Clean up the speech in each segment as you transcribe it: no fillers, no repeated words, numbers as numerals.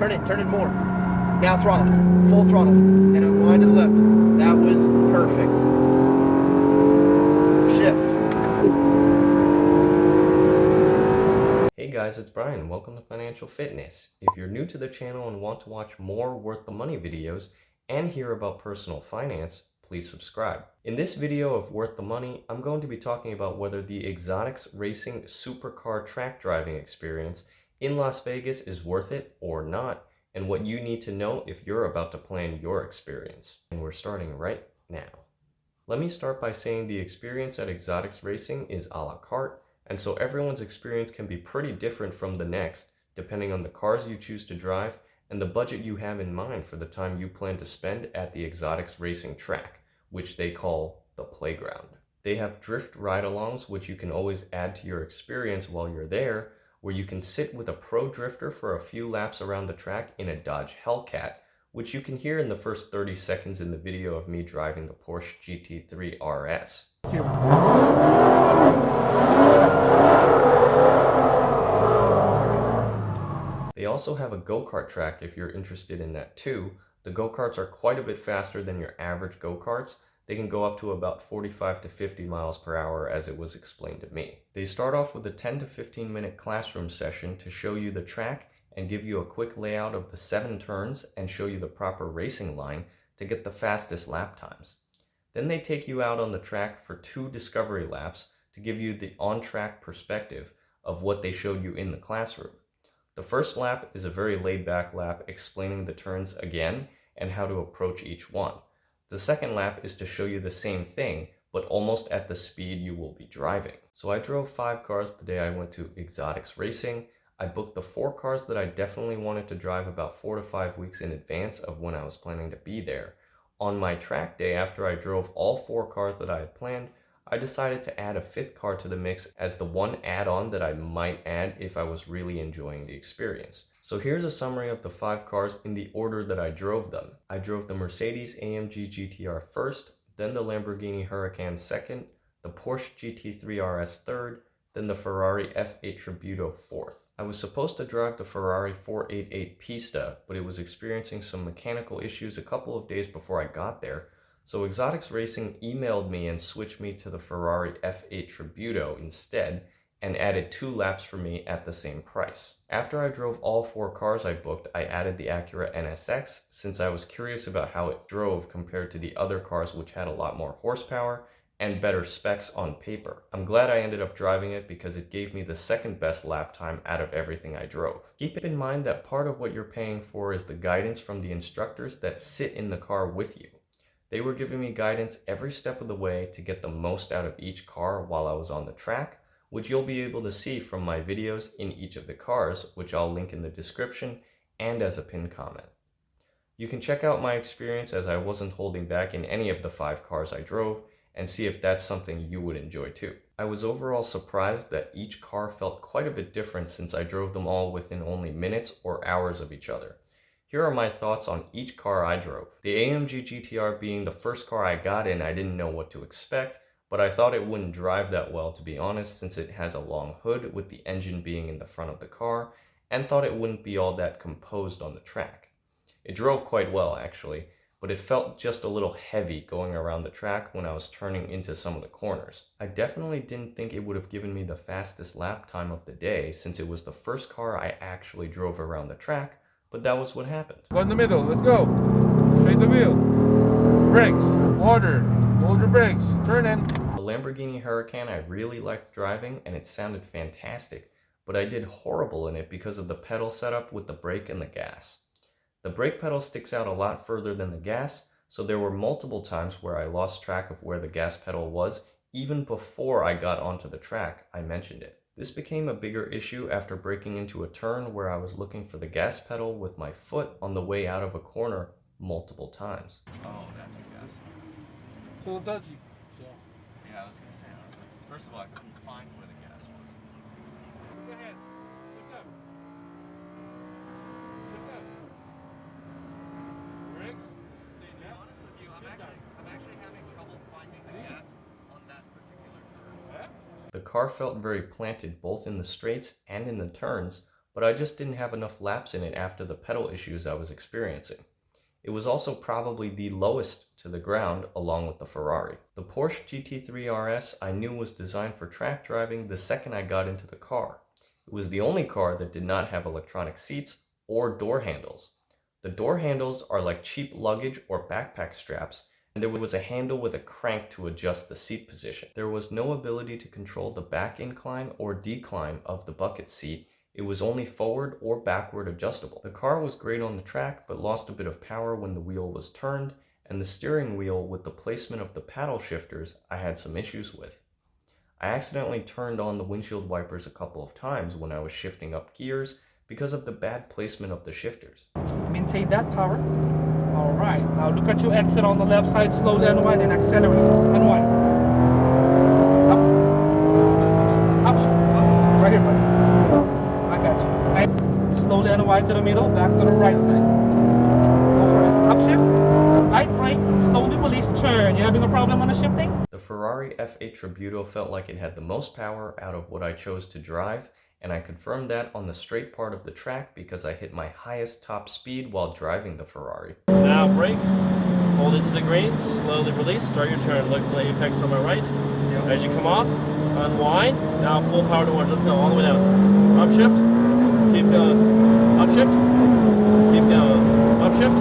Turn in more. Now throttle, full throttle, and unwind to the left. That was perfect. Shift. Hey guys, it's Brian. Welcome to Financial Fitness. If you're new to the channel and want to watch more worth the money videos and hear about personal finance, please subscribe. In this video of Worth the Money, I'm going to be talking about whether the Exotics Racing Supercar track driving experience in Las Vegas is worth it or not, and what you need to know if you're about to plan your experience. And we're starting right now. Let me start by saying the experience at Exotics Racing is a la carte, and so everyone's experience can be pretty different from the next, depending on the cars you choose to drive and the budget you have in mind for the time you plan to spend at the Exotics Racing track, which they call the playground. They have drift ride-alongs, which you can always add to your experience while you're there, where you can sit with a pro drifter for a few laps around the track in a Dodge Hellcat, which you can hear in the first 30 seconds in the video of me driving the Porsche GT3 RS. They also have a go-kart track if you're interested in that too. The go-karts are quite a bit faster than your average go-karts. They can go up to about 45 to 50 miles per hour, as it was explained to me. They start off with a 10 to 15 minute classroom session to show you the track and give you a quick layout of the 7 turns and show you the proper racing line to get the fastest lap times. Then they take you out on the track for 2 discovery laps to give you the on-track perspective of what they showed you in the classroom. The first lap is a very laid-back lap explaining the turns again and how to approach each one. The second lap is to show you the same thing, but almost at the speed you will be driving. So I drove 5 cars the day I went to Exotics Racing. I booked the 4 cars that I definitely wanted to drive about 4 to 5 weeks in advance of when I was planning to be there. On my track day, after I drove all 4 cars that I had planned, I decided to add a 5th car to the mix as the one add-on that I might add if I was really enjoying the experience. So here's a summary of the 5 cars in the order that I drove them. I drove the Mercedes-AMG GTR first, then the Lamborghini HURACAN second, the Porsche GT3 RS third, then the Ferrari F8 Tributo fourth. I was supposed to drive the Ferrari 488 Pista, but it was experiencing some mechanical issues a couple of days before I got there, so Exotics Racing emailed me and switched me to the Ferrari F8 Tributo instead, and added 2 laps for me at the same price. After I drove all 4 cars I booked, I added the ACURA NSX since I was curious about how it drove compared to the other cars, which had a lot more horsepower and better specs on paper. I'm glad I ended up driving it because it gave me the second best lap time out of everything I drove. Keep in mind that part of what you're paying for is the guidance from the instructors that sit in the car with you. They were giving me guidance every step of the way to get the most out of each car while I was on the track, which you'll be able to see from my videos in each of the cars, which I'll link in the description and as a pinned comment. You can check out my experience, as I wasn't holding back in any of the 5 cars I drove, and see if that's something you would enjoy too. I was overall surprised that each car felt quite a bit different since I drove them all within only minutes or hours of each other. Here are my thoughts on each car I drove. The AMG GTR being the first car I got in, I didn't know what to expect, but I thought it wouldn't drive that well, to be honest, since it has a long hood with the engine being in the front of the car, and thought it wouldn't be all that composed on the track. It drove quite well actually, but it felt just a little heavy going around the track when I was turning into some of the corners. I definitely didn't think it would have given me the fastest lap time of the day, since it was the first car I actually drove around the track, but that was what happened. Go in the middle, let's go. Straight the wheel. Brakes, order, hold your brakes, turn in. The Lamborghini Huracan I really liked driving and it sounded fantastic, but I did horrible in it because of the pedal setup with the brake and the gas. The brake pedal sticks out a lot further than the gas, so there were multiple times where I lost track of where the gas pedal was even before I got onto the track. I mentioned it. This became a bigger issue after breaking into a turn where I was looking for the gas pedal with my foot on the way out of a corner multiple times. Oh, that's the gas. So dodgy. Yeah, I was gonna say, first of all, I couldn't find where the gas was. Go ahead. Shift up. Shift up. Brakes. Stay To be left. honest with you, I'm Shift actually having trouble finding the gas on that particular turn. up. The car felt very planted both in the straights and in the turns, but I just didn't have enough laps in it after the pedal issues I was experiencing. It was also probably the lowest to the ground along with the Ferrari. The Porsche GT3 RS I knew was designed for track driving the second I got into the car. It was the only car that did not have electronic seats or door handles. The door handles are like cheap luggage or backpack straps, and there was a handle with a crank to adjust the seat position. There was no ability to control the back incline or decline of the bucket seat. It was only forward or backward adjustable. The car was great on the track, but lost a bit of power when the wheel was turned, and the steering wheel with the placement of the paddle shifters I had some issues with. I accidentally turned on the windshield wipers a couple of times when I was shifting up gears because of the bad placement of the shifters. Maintain that power. All right, now look at your exit on the left side, slowly unwind and accelerate. Unwind. Up. Up. Right here, buddy. I got you. Right. Slowly unwind to the middle, back to the right side. Go for it. Upshift. Right, right. Slowly release, turn. You having a problem on the shifting? The Ferrari F8 Tributo felt like it had the most power out of what I chose to drive, and I confirmed that on the straight part of the track because I hit my highest top speed while driving the Ferrari. Now brake, hold it to the green, slowly release, start your turn, look for the apex on my right. As you come off, unwind, now full power towards, let's go, all the way down. Upshift, keep going, upshift, keep going, upshift.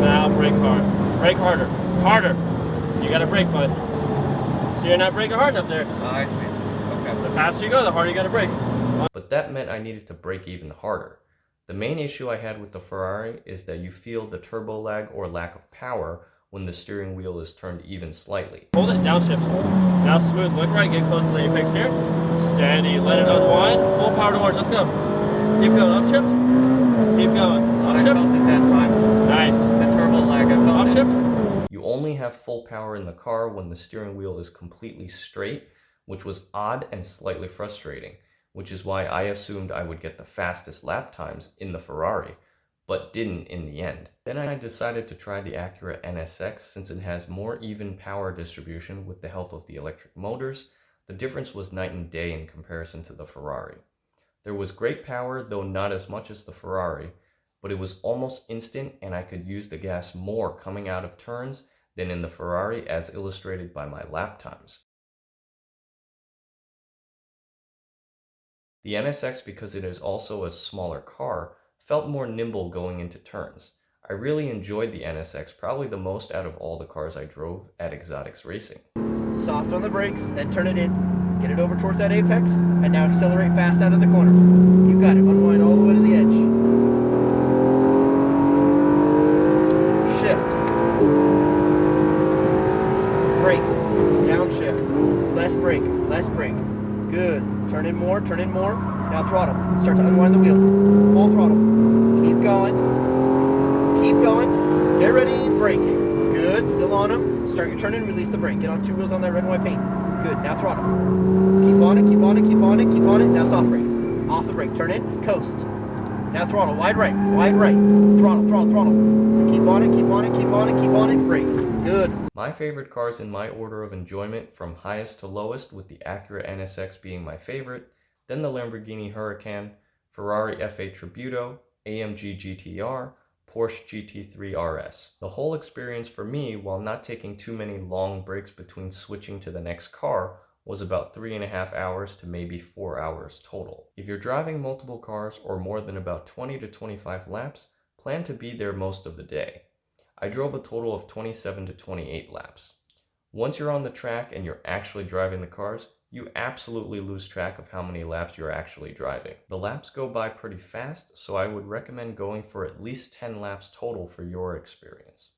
Now brake hard, brake harder, harder. You gotta brake, bud. So you're not braking hard enough there. I see. Okay. The faster you go, the harder you gotta brake. But that meant I needed to brake even harder. The main issue I had with the Ferrari is that you feel the turbo lag or lack of power when the steering wheel is turned even slightly. Hold it, downshift. Now smooth, look right, get close to the apex here. Steady, let it unwind. Full power towards, let's go. Keep going, upshift. Keep going, I felt upshift. it that time. Nice. The turbo lag, I felt it. Upshift. You only have full power in the car when the steering wheel is completely straight, which was odd and slightly frustrating, which is why I assumed I would get the fastest lap times in the Ferrari, but didn't in the end. Then I decided to try the ACURA NSX since it has more even power distribution with the help of the electric motors. The difference was night and day in comparison to the Ferrari. There was great power, though not as much as the Ferrari, but it was almost instant and I could use the gas more coming out of turns than in the Ferrari as illustrated by my lap times. The NSX, because it is also a smaller car, felt more nimble going into turns. I really enjoyed the NSX, probably the most out of all the cars I drove at Exotics Racing. Soft on the brakes, then turn it in. Get it over towards that apex, and now accelerate fast out of the corner. You got it. Unwind all the way to the edge. Shift. Brake. Downshift. Less brake. Less brake. Good. Turn in more. Turn in more. Now throttle. Start to unwind the wheel. Full throttle. Keep going. Keep going. Get ready. Brake. Good. Still on them. Start your turn in. Release the brake. Get on two wheels on that red and white paint. Good. Now throttle. Keep on it. Keep on it. Keep on it. Keep on it. Now soft brake. Off the brake. Turn in. Coast. Now throttle. Wide right. Wide right. Throttle. Throttle. Throttle. Keep on it. Keep on it. Keep on it. Keep on it. Brake. Good. My favorite cars in my order of enjoyment from highest to lowest, with the ACURA NSX being my favorite, then the Lamborghini HURACAN, Ferrari F8 Tributo, AMG GTR, Porsche GT3 RS. The whole experience for me, while not taking too many long breaks between switching to the next car, was about 3.5 hours to maybe 4 hours total. If you're driving multiple cars or more than about 20 to 25 laps, plan to be there most of the day. I drove a total of 27 to 28 laps. Once you're on the track and you're actually driving the cars, you absolutely lose track of how many laps you're actually driving. The laps go by pretty fast, so I would recommend going for at least 10 laps total for your experience.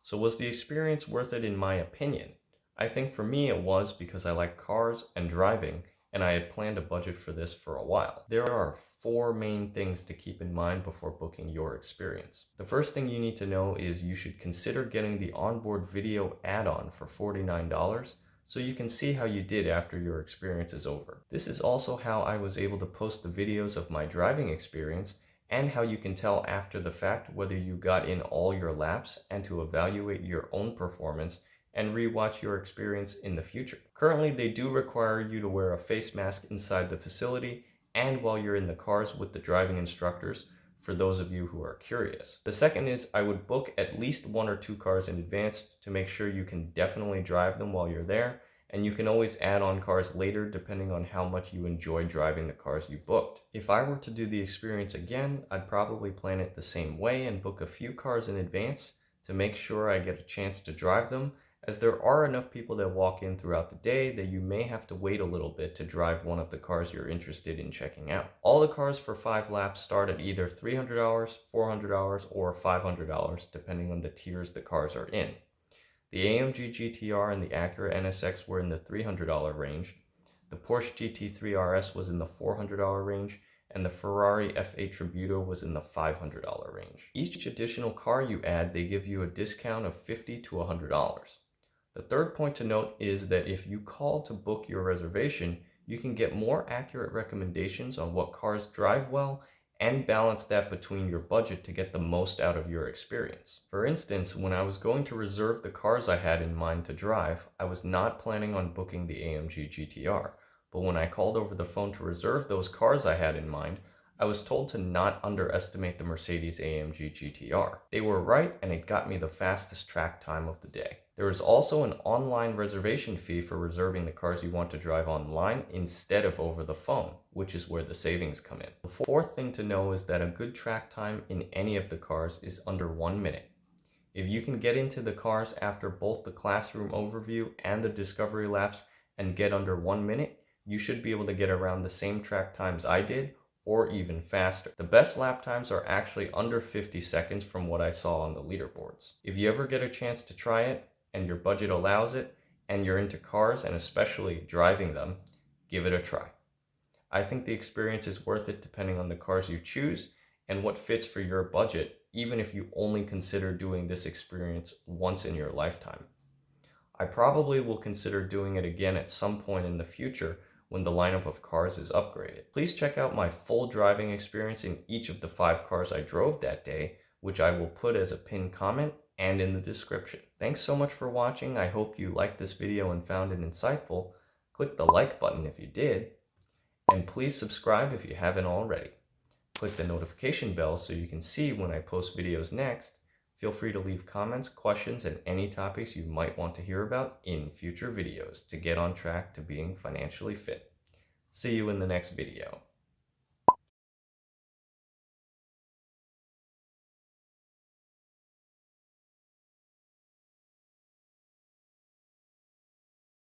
So was the experience worth it in my opinion? I think for me it was, because I like cars and driving, and I had planned a budget for this for a while. There are 4 main things to keep in mind before booking your experience. The first thing you need to know is you should consider getting the onboard video add-on for $49 so you can see how you did after your experience is over. This is also how I was able to post the videos of my driving experience and how you can tell after the fact whether you got in all your laps and to evaluate your own performance and rewatch your experience in the future. Currently, they do require you to wear a face mask inside the facility and while you're in the cars with the driving instructors, for those of you who are curious. The second is I would book at least 1 or 2 cars in advance to make sure you can definitely drive them while you're there, and you can always add on cars later depending on how much you enjoy driving the cars you booked. If I were to do the experience again, I'd probably plan it the same way and book a few cars in advance to make sure I get a chance to drive them, as there are enough people that walk in throughout the day that you may have to wait a little bit to drive one of the cars you're interested in checking out. All the cars for 5 laps start at either $300, $400, or $500 depending on the tiers the cars are in. The AMG GTR and the Acura NSX were in the $300 range, the Porsche GT3 RS was in the $400 range, and the Ferrari F8 Tributo was in the $500 range. Each additional car you add, they give you a discount of $50 to $100. The third point to note is that if you call to book your reservation, you can get more accurate recommendations on what cars drive well and balance that between your budget to get the most out of your experience. For instance, when I was going to reserve the cars I had in mind to drive, I was not planning on booking the AMG GTR, but when I called over the phone to reserve those cars I had in mind, I was told to not underestimate the Mercedes AMG GTR. They were right, and it got me the fastest track time of the day. There is also an online reservation fee for reserving the cars you want to drive online instead of over the phone, which is where the savings come in. The fourth thing to know is that a good track time in any of the cars is under 1 minute. If you can get into the cars after both the classroom overview and the discovery laps and get under 1 minute, you should be able to get around the same track times I did, or even faster. The best lap times are actually under 50 seconds from what I saw on the leaderboards. If you ever get a chance to try it, and your budget allows it, and you're into cars and especially driving them, give it a try. I think the experience is worth it depending on the cars you choose and what fits for your budget, even if you only consider doing this experience once in your lifetime. I probably will consider doing it again at some point in the future when the lineup of cars is upgraded. Please check out my full driving experience in each of the 5 cars I drove that day, which I will put as a pinned comment and in the description. Thanks so much for watching. I hope you liked this video and found it insightful. Click the like button if you did, and please subscribe if you haven't already. Click the notification bell so you can see when I post videos next. Feel free to leave comments, questions, and any topics you might want to hear about in future videos to get on track to being financially fit. See you in the next video.